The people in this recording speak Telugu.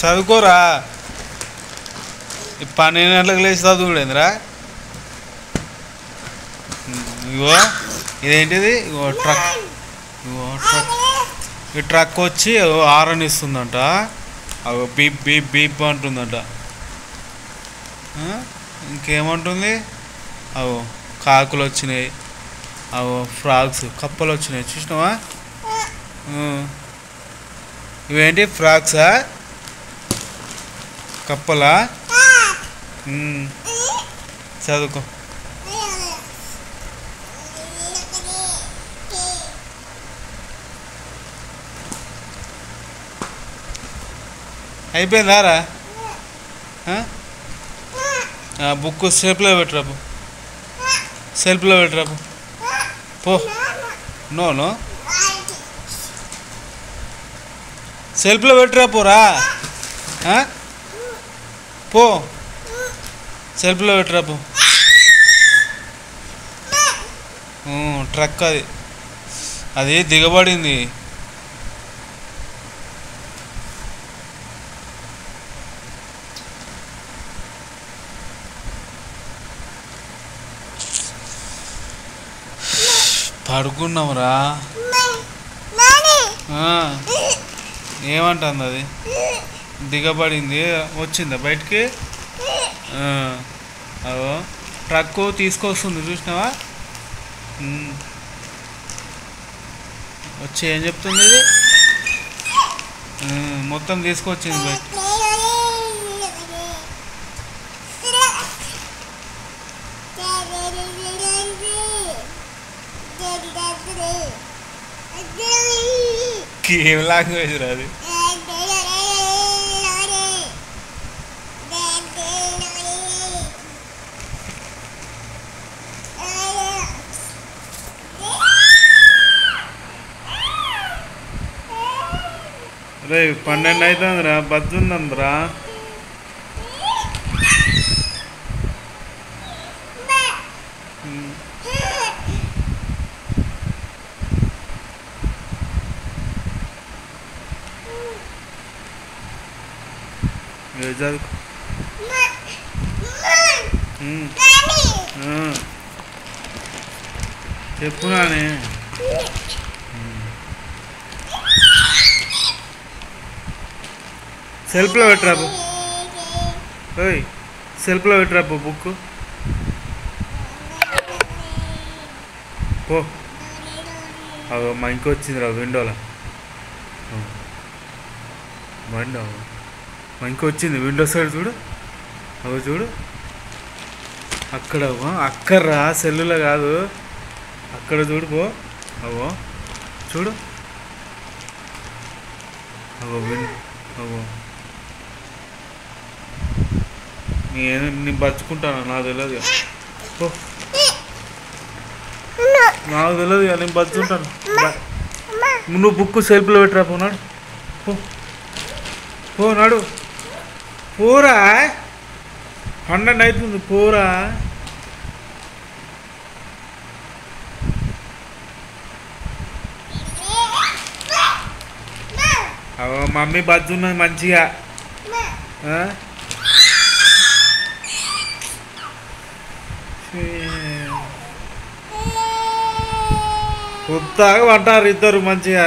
చదువుకోరా. 12 గంటలకు లేచి చదువుడేందిరా. ఇగో ఇదేంటిది, ఇగో ట్రక్. ఇగో ట్రక్, ఈ ట్రక్ వచ్చి హారన్ ఇస్తుందంట. అగో బీప్ బీప్ బీప్ అంటుందంట. ఇంకేమంటుంది, అగో కాకులు వచ్చినాయి, అగో ఫ్రాగ్స్ కప్పలు వచ్చినాయి చూసినావా. ఇవేంటి ఫ్రాగ్సా, కప్పలా? చదువుకో. అయిపోయిందారా? బుక్ సెల్ఫ్లో పెట్టరాపు, సెల్ఫ్లో పెట్టరాపు. పో. నో నో, సెల్ఫ్లో పెట్టరాపోరా. పో, సెల్ఫ్లో పెట్టరాపు. ట్రక్ అది, అది దిగబడింది. పడుకున్నావురా. ఏమంటుంది అది, దిగబడింది, వచ్చిందా బయటికి. అవో ట్రక్కు తీసుకొస్తుంది చూసినావా. వచ్చి ఏం చెప్తుంది ఇది, మొత్తం తీసుకొచ్చింది బయట. ఏం లాంగ్వేజ్ రా అది. రే 12 అవుతుందిరా, బద్దుందందిరా. చదువుకో. చెప్పు నానే. సెల్ఫ్లో పెట్టరాపు. ఓయ్ సెల్ఫ్లో పెట్టరాపు బుక్. పో. అదో మా ఇంటికి వచ్చిందిరా విండోలో. బండి మా ఇంటికి వచ్చింది విండో సైడ్ చూడు. అవి చూడు అక్కడ, అక్కర్రా సెల్లులో కాదు, అక్కడ చూడు. పో. అవో చూడు, అవో అవో. నేను బతుకుంటాను, నాకు తెలియదు. పో, నాకు తెలియదు, నేను బతుకుంటాను. నువ్వు బుక్ సెల్ఫ్లో పెట్టరా. పోనాడు. పో పోనాడు. పోరా, 12 అవుతుంది. పోరా. అవో మమ్మీ బతున్నది మంచిగా. కొత్తగా పడ్డారు ఇద్దరు మంచిగా.